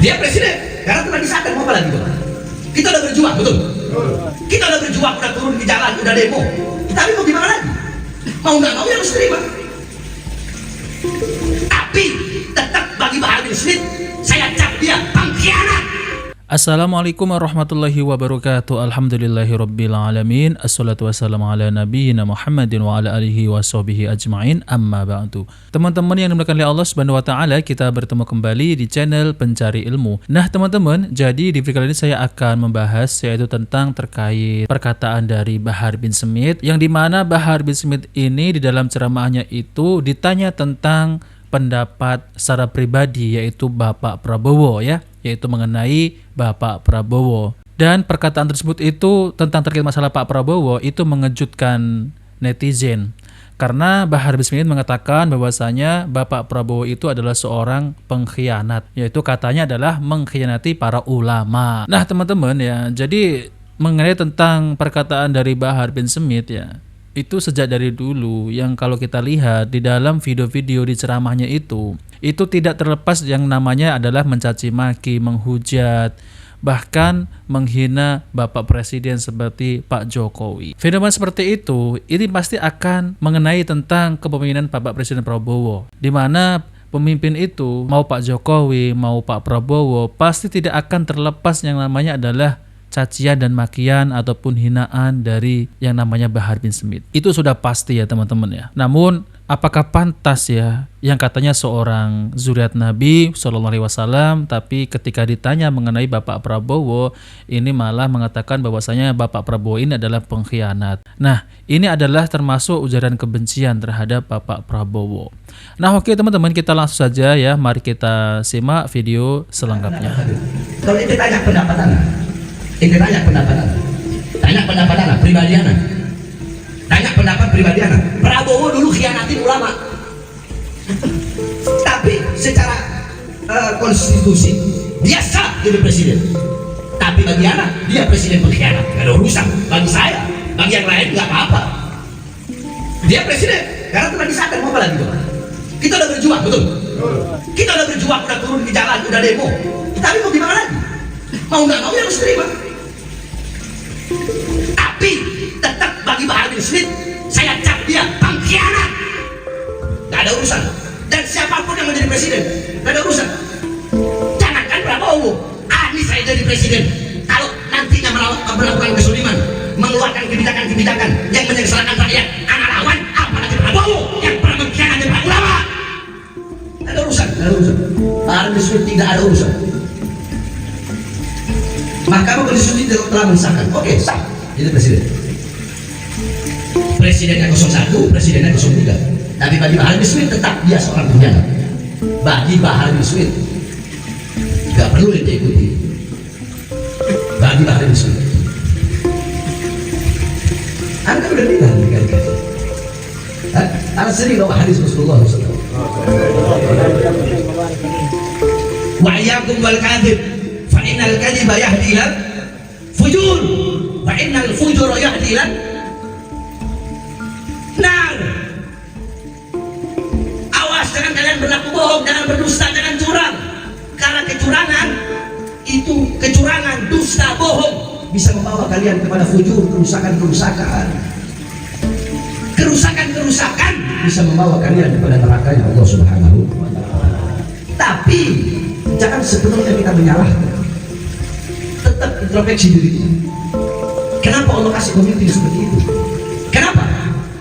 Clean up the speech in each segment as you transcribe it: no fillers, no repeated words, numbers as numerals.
Dia presiden karena telah disahkan, mau apa lagi Bapak? Kita udah berjuang, betul? Kita udah berjuang, udah turun di jalan, udah demo. Tapi mau gimana lagi? Mau nggak mau ya harus terima. Tapi tetap bagi Bahar bin Smith, saya cap dia pengkhianat. Assalamualaikum warahmatullahi wabarakatuh. Alhamdulillahirabbil alamin. Assalatu wassalamu ala nabiyyina Muhammadin wa ala alihi washabihi ajmain. Amma ba'du. Teman-teman yang dimuliakan oleh Allah Subhanahu wa taala, kita bertemu kembali di channel Pencari Ilmu. Nah, teman-teman, jadi di video kali ini saya akan membahas yaitu tentang terkait perkataan dari Bahar bin Smith, yang dimana Bahar bin Smith ini di dalam ceramahnya itu ditanya tentang pendapat secara pribadi yaitu Bapak Prabowo, yaitu mengenai Bapak Prabowo. Dan perkataan tersebut itu tentang terkait masalah Pak Prabowo itu mengejutkan netizen, karena Bahar bin Smith mengatakan bahwasanya Bapak Prabowo itu adalah seorang pengkhianat, yaitu katanya adalah mengkhianati para ulama. Nah, teman-teman ya, jadi mengenai tentang perkataan dari Bahar bin Smith ya, itu sejak dari dulu yang kalau kita lihat di dalam video-video di ceramahnya itu tidak terlepas yang namanya adalah mencaci maki, menghujat, bahkan menghina Bapak Presiden seperti Pak Jokowi. Fenomena seperti itu ini pasti akan mengenai tentang kepemimpinan Bapak Presiden Prabowo, di mana pemimpin itu mau Pak Jokowi mau Pak Prabowo pasti tidak akan terlepas yang namanya adalah cacian dan makian ataupun hinaan dari yang namanya Bahar bin Smith. Itu sudah pasti ya teman-teman ya. Namun apakah pantas ya yang katanya seorang zuriat Nabi SAW, tapi ketika ditanya mengenai Bapak Prabowo ini malah mengatakan bahwasanya Bapak Prabowo ini adalah pengkhianat. Nah, ini adalah termasuk ujaran kebencian terhadap Bapak Prabowo. Nah, oke teman-teman, kita langsung saja ya, mari kita simak video selengkapnya. Kalau itu tanya pendapat Anda, tanya pendapat Anda, pribadi Anda. Tanya pendapat pribadi Anda. Prabowo dulu khianatin ulama. Tapi secara konstitusi dia sah jadi presiden. Tapi bagi Anda dia presiden pengkhianat. Gak ada urusan. Bagi saya, bagi yang lain nggak apa-apa. Dia presiden karena telah disahkan, mau apa lagi Bapak? Kita udah berjuang, betul? Kita udah berjuang, udah turun di jalan, udah demo. Tapi mau gimana lagi? Mau nggak mau ya harus terima. Tapi tetap bagi Bahar bin Smith, saya cap dia pengkhianat. Gak ada urusan. Dan siapapun yang menjadi presiden, gak ada urusan. Jangankan Prabowo, Anies saya jadi presiden, kalau nantinya melakukan kesuliman, mengeluarkan kebijakan-kebijakan yang menyengsarakan rakyat, anak lawan, apalagi Prabowo yang pernah mengkhianati para ulama. Gak ada urusan, gak ada urusan. Bahar bin Smith tidak ada urusan. Mahkamah Konstitusi telah mensahkan, oke, sah jadi presiden. Presidennya 01, presidennya 03. Tapi bagi Bahar bin Smith tetap dia seorang pengkhianat. Bagi Bahar bin Smith gak perlu yang diikuti. Bagi Bahar bin Smith, Anda udah bilang berkali-kali, Anda sendiri bahwa hadis Rasulullah SAW, wa iyyakum wal kadhib fa innal kadhiba yahdi ila fujur wa innal fujura yahdi ila nar. Awas, jangan kalian berlaku bohong, jangan berdusta, jangan curang. Karena kecurangan itu, kecurangan, dusta, bohong bisa membawa kalian kepada fujur, kerusakan-kerusakan. Kerusakan-kerusakan bisa membawa kalian kepada neraka Allah Subhanahu wa taala. Tapi jangan sepenuhnya kita menyalahkan. Tetap introspeksi diri kita. Kenapa Allah kasih pemimpin seperti itu? Kenapa?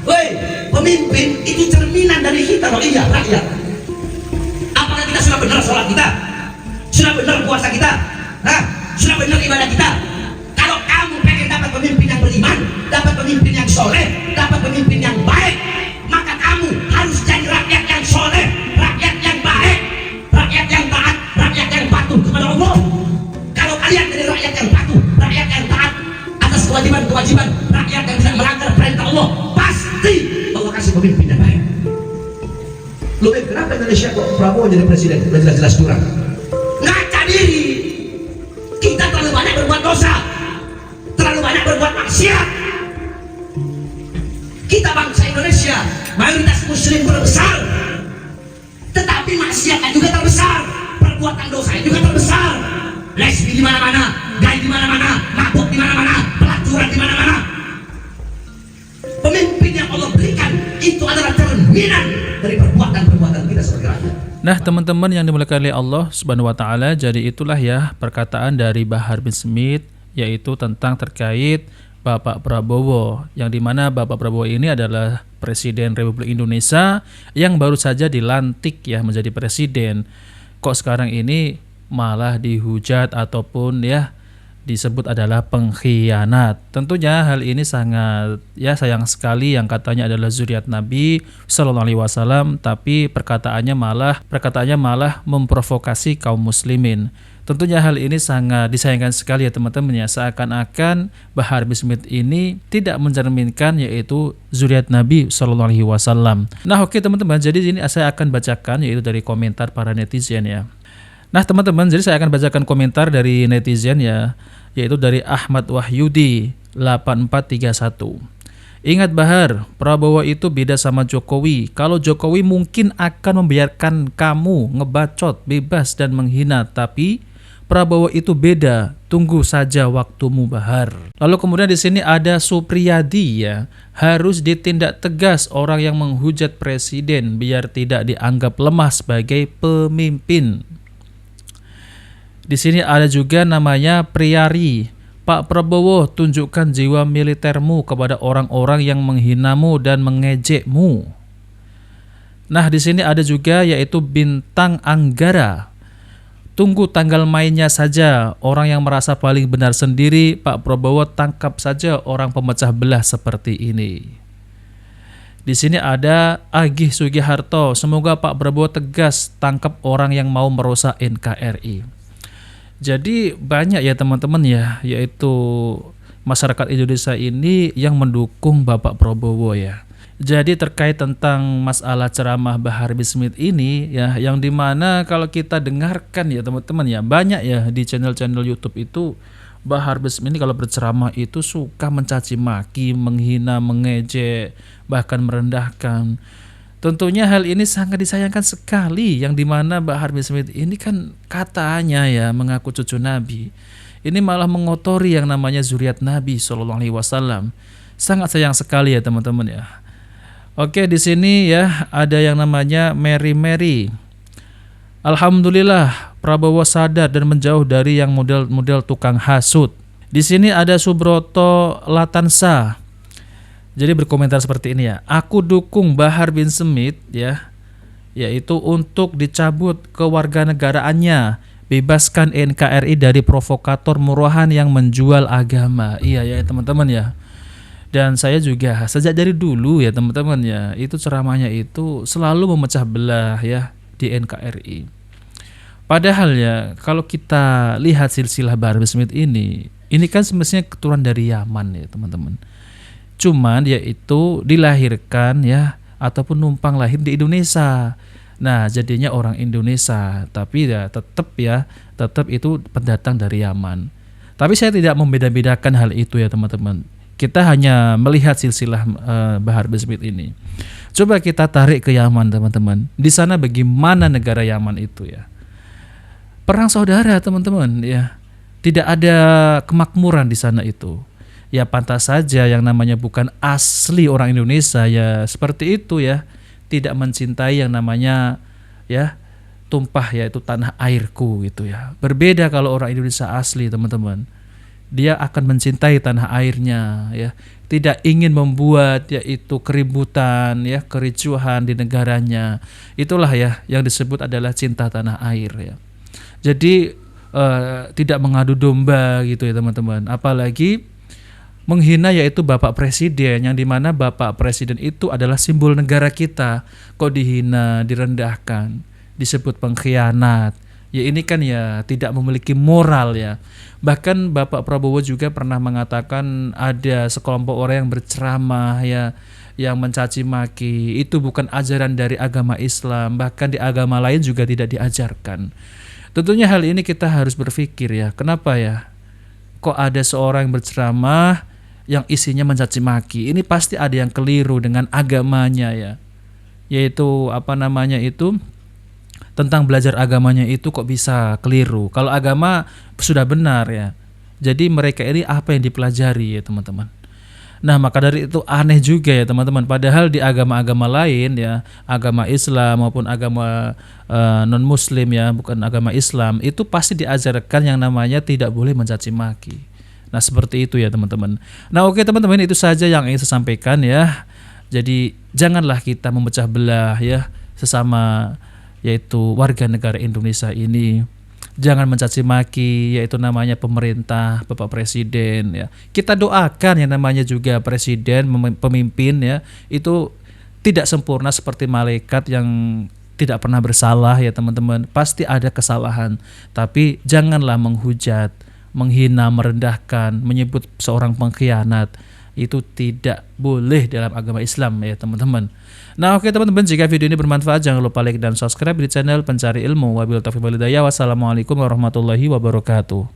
Woi, pemimpin itu cerminan dari kita, loh. Iya, rakyat. Apakah kita sudah benar sholat kita? Sudah benar puasa kita? Sudah benar ibadah kita? Kalau kamu pengen dapat pemimpin yang beriman, dapat pemimpin yang soleh, dapat pemimpin yang baik, maka kamu harus jadi rakyat yang soleh, rakyat yang baik, rakyat yang taat, rakyat yang patuh kepada Allah. Kalau kalian jadi rakyat yang patuh, rakyat yang taat atas kewajiban-kewajiban, rakyat yang tidak melanggar perintah Allah, pasti Allah kasih pemimpin yang baik. Loh, kenapa Indonesia kok Prabowo jadi presiden? Udah jelas-jelas curang. Ngaca diri. Kita terlalu banyak berbuat dosa, terlalu banyak berbuat maksiat. Kita bangsa Indonesia mayoritas muslim terbesar, tetapi maksiatnya juga terbesar, perbuatan dosa juga terbesar. di mana-mana, gay di mana-mana, mabuk di mana-mana, pelacuran di mana-mana. Pemimpin yang Allah berikan itu adalah cerminan dari perbuatan-perbuatan kita sebagai rakyat. Nah, teman-teman yang dimuliakan oleh Allah Subhanahu wa taala, jadi itulah ya perkataan dari Bahar bin Smith, yaitu tentang terkait Bapak Prabowo, yang dimana Bapak Prabowo ini adalah Presiden Republik Indonesia yang baru saja dilantik ya menjadi presiden. Kok sekarang ini malah dihujat ataupun ya disebut adalah pengkhianat. Tentunya hal ini sangat ya sayang sekali, yang katanya adalah zuriat Nabi Shallallahu Alaihi Wasallam, tapi perkataannya malah memprovokasi kaum muslimin. Tentunya hal ini sangat disayangkan sekali ya teman-teman ya, seakan-akan Bahar bin Smith ini tidak mencerminkan yaitu zuriat Nabi Shallallahu Alaihi Wasallam. Nah oke teman-teman, jadi ini saya akan bacakan yaitu dari komentar para netizen ya. Nah teman-teman, jadi saya akan bacakan komentar dari netizen ya, yaitu dari Ahmad Wahyudi 8431. Ingat Bahar, Prabowo itu beda sama Jokowi. Kalau Jokowi mungkin akan membiarkan kamu ngebacot bebas dan menghina, tapi Prabowo itu beda. Tunggu saja waktumu Bahar. Lalu kemudian di sini ada Supriyadi ya, harus ditindak tegas orang yang menghujat presiden biar tidak dianggap lemah sebagai pemimpin. Di sini ada juga namanya Priyari. Pak Prabowo, tunjukkan jiwa militermu kepada orang-orang yang menghinamu dan mengejekmu. Nah, di sini ada juga yaitu Bintang Anggara. Tunggu tanggal mainnya saja. Orang yang merasa paling benar sendiri, Pak Prabowo tangkap saja orang pemecah belah seperti ini. Di sini ada Agih Sugiharto. Semoga Pak Prabowo tegas tangkap orang yang mau merusak NKRI. Jadi banyak ya teman-teman ya, yaitu masyarakat Indonesia ini yang mendukung Bapak Prabowo ya. Jadi terkait tentang masalah ceramah Bahar bin Smith ini ya, yang dimana kalau kita dengarkan ya teman-teman ya, banyak ya di channel-channel YouTube itu Bahar bin Smith ini kalau berceramah itu suka mencaci maki, menghina, mengejek, bahkan merendahkan. Tentunya hal ini sangat disayangkan sekali, yang dimana Bahar bin Smith ini kan katanya ya mengaku cucu Nabi. Ini malah mengotori yang namanya zuriat Nabi Shallallahu Alaihi Wasallam. Sangat sayang sekali ya teman-teman ya. Oke, di sini ya ada yang namanya Mary. Alhamdulillah Prabowo sadar dan menjauh dari yang model-model tukang hasut. Di sini ada Subroto Latansa. Jadi berkomentar seperti ini ya. Aku dukung Bahar bin Smith ya, yaitu untuk dicabut kewarganegaraannya, bebaskan NKRI dari provokator murahan yang menjual agama. Iya ya teman-teman ya. Dan saya juga sejak dari dulu ya teman-teman ya, itu ceramahnya itu selalu memecah belah ya di NKRI. Padahal ya kalau kita lihat silsilah Bahar bin Smith ini kan semestinya keturunan dari Yaman ya teman-teman. Cuman dia itu dilahirkan ya ataupun numpang lahir di Indonesia. Nah, jadinya orang Indonesia, tapi ya tetap itu pendatang dari Yaman. Tapi saya tidak membeda-bedakan hal itu ya teman-teman. Kita hanya melihat silsilah Bahar bin Smith ini. Coba kita tarik ke Yaman teman-teman. Di sana bagaimana negara Yaman itu ya? Perang saudara teman-teman ya. Tidak ada kemakmuran di sana itu. Ya pantas saja yang namanya bukan asli orang Indonesia ya seperti itu ya, tidak mencintai yang namanya ya tumpah yaitu tanah airku gitu ya. Berbeda kalau orang Indonesia asli teman-teman, dia akan mencintai tanah airnya ya, tidak ingin membuat yaitu keributan ya, kericuhan di negaranya. Itulah ya yang disebut adalah cinta tanah air ya. Jadi tidak mengadu domba gitu ya teman-teman, apalagi menghina yaitu Bapak Presiden, yang dimana Bapak Presiden itu adalah simbol negara kita. Kok dihina, direndahkan, disebut pengkhianat. Ya ini kan ya tidak memiliki moral ya. Bahkan Bapak Prabowo juga pernah mengatakan ada sekelompok orang yang berceramah ya, yang mencaci maki. Itu bukan ajaran dari agama Islam, bahkan di agama lain juga tidak diajarkan. Tentunya hal ini kita harus berpikir ya, kenapa ya? Kok ada seorang yang berceramah yang isinya mencaci maki? Ini pasti ada yang keliru dengan agamanya ya. Yaitu tentang belajar agamanya itu kok bisa keliru. Kalau agama sudah benar ya. Jadi mereka ini apa yang dipelajari ya teman-teman. Nah maka dari itu aneh juga ya teman-teman. Padahal di agama-agama lain ya, agama Islam maupun agama non-Muslim ya, bukan agama Islam, itu pasti diajarkan yang namanya tidak boleh mencaci maki. Nah seperti itu ya teman-teman. Nah oke teman-teman, itu saja yang ingin saya sampaikan ya. Jadi janganlah kita memecah belah ya sesama yaitu warga negara Indonesia ini. Jangan mencaci maki yaitu namanya pemerintah, Bapak Presiden ya. Kita doakan yang namanya juga presiden, pemimpin ya, itu tidak sempurna seperti malaikat yang tidak pernah bersalah ya teman-teman. Pasti ada kesalahan, tapi janganlah menghujat, menghina, merendahkan, menyebut seorang pengkhianat. Itu tidak boleh dalam agama Islam ya teman-teman. Nah oke teman-teman, jika video ini bermanfaat jangan lupa like dan subscribe di channel Pencari Ilmu. Wabillahi taufiq wal hidayah. Wassalamualaikum warahmatullahi wabarakatuh.